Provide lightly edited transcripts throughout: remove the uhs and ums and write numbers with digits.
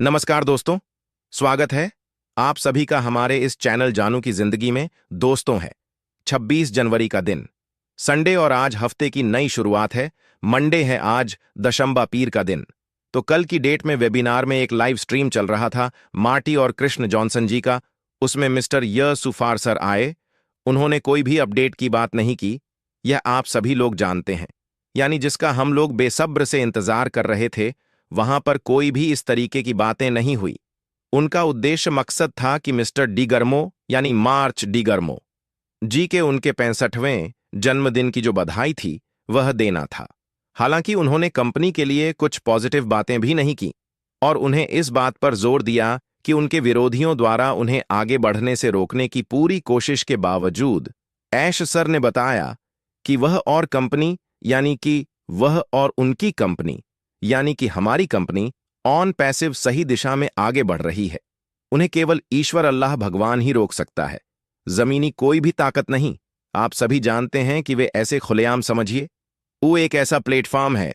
नमस्कार दोस्तों, स्वागत है आप सभी का हमारे इस चैनल जानू की जिंदगी में। दोस्तों है 26 जनवरी का दिन, संडे, और आज हफ्ते की नई शुरुआत है। मंडे है आज, दशंबा पीर का दिन। तो कल की डेट में वेबिनार में एक लाइव स्ट्रीम चल रहा था मार्टी और कृष्ण जॉनसन जी का। उसमें मिस्टर य सुफार सर आए। उन्होंने कोई भी अपडेट की बात नहीं की, यह आप सभी लोग जानते हैं। यानी जिसका हम लोग बेसब्र से इंतजार कर रहे थे, वहां पर कोई भी इस तरीके की बातें नहीं हुई। उनका उद्देश्य मकसद था कि मिस्टर डिगर्मो यानी मार्च डिगर्मो जी के उनके 65वें जन्मदिन की जो बधाई थी वह देना था। हालांकि उन्होंने कंपनी के लिए कुछ पॉजिटिव बातें भी नहीं की और उन्हें इस बात पर जोर दिया कि उनके विरोधियों द्वारा उन्हें आगे बढ़ने से रोकने की पूरी कोशिश के बावजूद ऐश सर ने बताया कि वह और कंपनी यानी कि वह और उनकी कंपनी यानी कि हमारी कंपनी ऑन पैसिव सही दिशा में आगे बढ़ रही है। उन्हें केवल ईश्वर अल्लाह भगवान ही रोक सकता है, जमीनी कोई भी ताकत नहीं। आप सभी जानते हैं कि वे ऐसे खुलेआम समझिए, वो एक ऐसा प्लेटफॉर्म है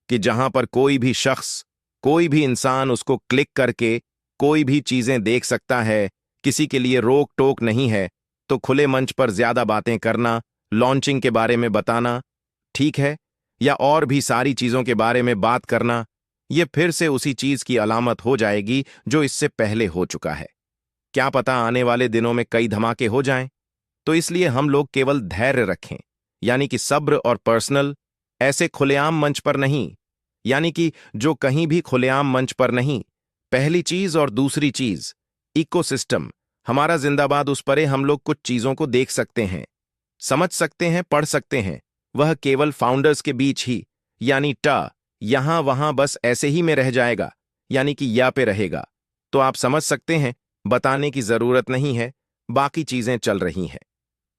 कि जहां पर कोई भी शख्स, कोई भी इंसान उसको क्लिक करके कोई भी चीजें देख सकता है। किसी के लिए रोक टोक नहीं है। तो खुले मंच पर ज्यादा बातें करना, लॉन्चिंग के बारे में बताना, ठीक है, या और भी सारी चीजों के बारे में बात करना, यह फिर से उसी चीज की अलामत हो जाएगी जो इससे पहले हो चुका है। क्या पता आने वाले दिनों में कई धमाके हो जाएं। तो इसलिए हम लोग केवल धैर्य रखें, यानी कि सब्र और पर्सनल, ऐसे खुलेआम मंच पर नहीं, यानी कि जो कहीं भी खुलेआम मंच पर नहीं। पहली चीज और दूसरी चीज, इकोसिस्टम हमारा जिंदाबाद, उस परे हम लोग कुछ चीजों को देख सकते हैं, समझ सकते हैं, पढ़ सकते हैं। वह केवल फाउंडर्स के बीच ही, यानी यहां वहां बस ऐसे ही में रह जाएगा, यानी कि या पे रहेगा। तो आप समझ सकते हैं, बताने की जरूरत नहीं है, बाकी चीजें चल रही हैं।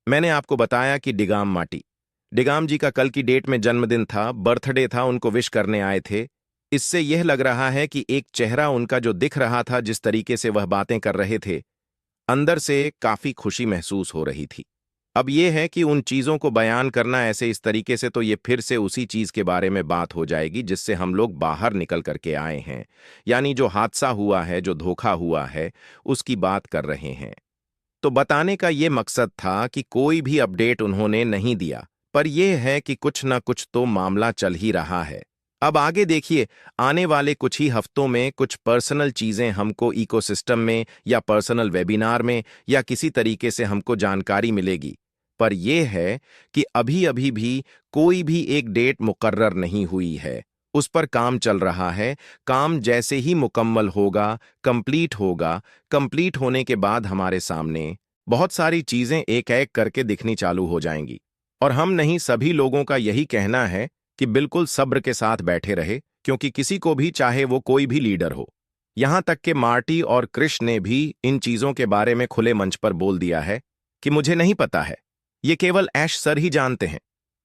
मैंने आपको बताया कि डिगाम जी का कल की डेट में जन्मदिन था, बर्थडे था, उनको विश करने आए थे। इससे यह लग रहा है कि एक चेहरा उनका जो दिख रहा था, जिस तरीके से वह बातें कर रहे थे, अंदर से काफी खुशी महसूस हो रही थी। अब यह है कि उन चीजों को बयान करना ऐसे इस तरीके से, तो ये फिर से उसी चीज के बारे में बात हो जाएगी जिससे हम लोग बाहर निकल करके आए हैं। यानी जो हादसा हुआ है, जो धोखा हुआ है, उसकी बात कर रहे हैं। तो बताने का ये मकसद था कि कोई भी अपडेट उन्होंने नहीं दिया, पर यह है कि कुछ ना कुछ तो मामला चल ही रहा है। अब आगे देखिए, आने वाले कुछ ही हफ्तों में कुछ पर्सनल चीजें हमको इकोसिस्टम में या पर्सनल वेबिनार में या किसी तरीके से हमको जानकारी मिलेगी। पर यह है कि अभी अभी भी कोई भी एक डेट मुकर्रर नहीं हुई है, उस पर काम चल रहा है। काम जैसे ही मुकम्मल होगा, कंप्लीट होने के बाद हमारे सामने बहुत सारी चीजें एक एक करके दिखनी चालू हो जाएंगी। और हम नहीं, सभी लोगों का यही कहना है कि बिल्कुल सब्र के साथ बैठे रहे, क्योंकि किसी को भी, चाहे वो कोई भी लीडर हो, यहां तक कि मार्टी और कृष्ण ने भी इन चीजों के बारे में खुले मंच पर बोल दिया है कि मुझे नहीं पता है, ये केवल ऐश सर ही जानते हैं।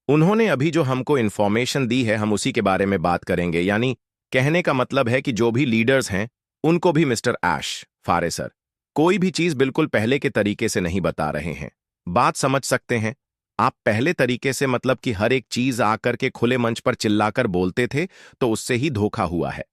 उन्होंने अभी जो हमको इन्फॉर्मेशन दी है, हम उसी के बारे में बात करेंगे। यानी कहने का मतलब है कि जो भी लीडर्स हैं, उनको भी मिस्टर ऐश फारे सर कोई भी चीज बिल्कुल पहले के तरीके से नहीं बता रहे हैं। बात समझ सकते हैं आप? पहले तरीके से मतलब कि हर एक चीज आकर के खुले मंच पर चिल्लाकर बोलते थे, तो उससे ही धोखा हुआ है।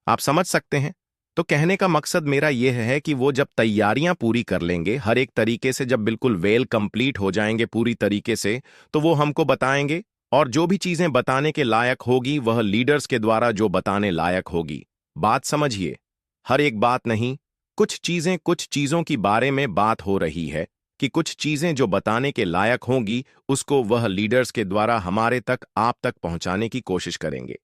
आप समझ सकते हैं? तो कहने का मकसद मेरा यह है कि वो जब तैयारियां पूरी कर लेंगे, हर एक तरीके से जब बिल्कुल वेल कंप्लीट हो जाएंगे पूरी तरीके से, तो वो हमको बताएंगे। और जो भी चीजें बताने के लायक होगी, वह लीडर्स के द्वारा जो बताने लायक होगी। बात समझिए, हर एक बात नहीं, कुछ चीजों की बारे में बात हो रही है कि कुछ चीजें जो बताने के लायक होंगी, उसको वह लीडर्स के द्वारा हमारे तक, आप तक पहुंचाने की कोशिश करेंगे।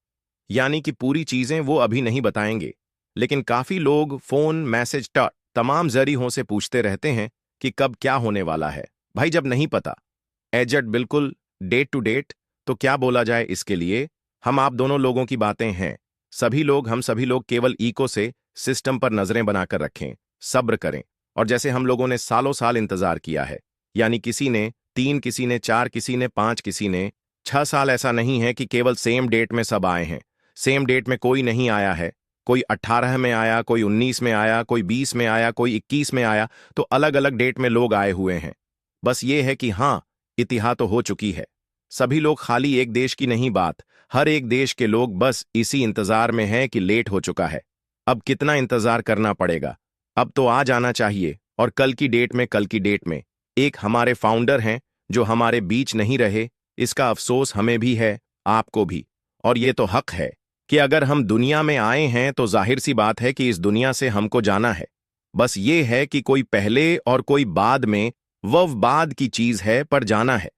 यानी कि पूरी चीजें वो अभी नहीं बताएंगे, लेकिन काफी लोग फोन, मैसेज, तमाम जरियों से पूछते रहते हैं कि कब क्या होने वाला है। भाई जब नहीं पता, एजेट बिल्कुल डेट टू डेट, तो क्या बोला जाए इसके लिए? हम आप दोनों लोगों की बातें हैं। हम सभी लोग केवल इको से सिस्टम पर नजरें बनाकर रखें, सब्र करें। और जैसे हम लोगों ने सालों साल इंतजार किया है, यानी किसी ने 3, किसी ने 4, किसी ने 5, किसी ने 6 साल, ऐसा नहीं है कि केवल सेम डेट में सब आए हैं। सेम डेट में कोई नहीं आया है। कोई 18 में आया, कोई 19 में आया, कोई 20 में आया, कोई 21 में आया, तो अलग अलग डेट में लोग आए हुए हैं। बस ये है कि हाँ, इतिहास तो हो चुकी है। सभी लोग, खाली एक देश की नहीं बात, हर एक देश के लोग बस इसी इंतजार में हैं कि लेट हो चुका है। अब कितना इंतजार करना पड़ेगा। अब तो आ जाना चाहिए। और कल की डेट में एक हमारे फाउंडर हैं जो हमारे बीच नहीं रहे। इसका अफसोस हमें भी है, आपको भी। और ये तो हक है कि अगर हम दुनिया में आए हैं तो जाहिर सी बात है कि इस दुनिया से हमको जाना है। बस ये है कि कोई पहले और कोई बाद में, वह बाद की चीज है, पर जाना है।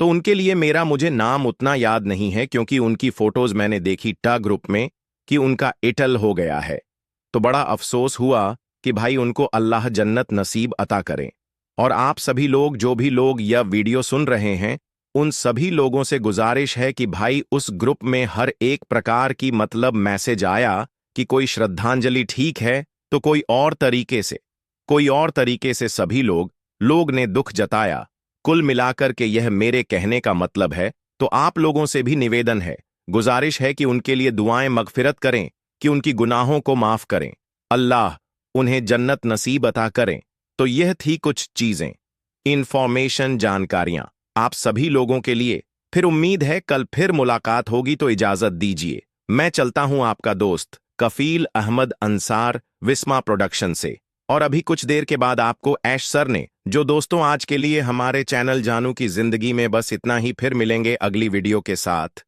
तो उनके लिए मेरा मुझे नाम उतना याद नहीं है, क्योंकि उनकी फोटोज मैंने देखी टा ग्रुप में कि उनका एटल हो गया है। तो बड़ा अफसोस हुआ कि भाई उनको अल्लाह जन्नत नसीब अता करें। और आप सभी लोग, जो भी लोग यह वीडियो सुन रहे हैं, उन सभी लोगों से गुजारिश है कि भाई उस ग्रुप में हर एक प्रकार की मतलब मैसेज आया कि कोई श्रद्धांजलि ठीक है, तो कोई और तरीके से सभी लोग ने दुख जताया। कुल मिलाकर के यह मेरे कहने का मतलब है। तो आप लोगों से भी निवेदन है, गुजारिश है कि उनके लिए दुआएं मगफिरत करें, कि उनकी गुनाहों को माफ करें, अल्लाह उन्हें जन्नत नसीब अता करें। तो यह थी कुछ चीजें, इंफॉर्मेशन, जानकारियां आप सभी लोगों के लिए। फिर उम्मीद है कल फिर मुलाकात होगी, तो इजाजत दीजिए। मैं चलता हूं, आपका दोस्त कफील अहमद अंसार, विस्मा प्रोडक्शन से। और अभी कुछ देर के बाद आपको ऐश सर ने, जो दोस्तों आज के लिए हमारे चैनल जानू की जिंदगी में बस इतना ही। फिर मिलेंगे अगली वीडियो के साथ।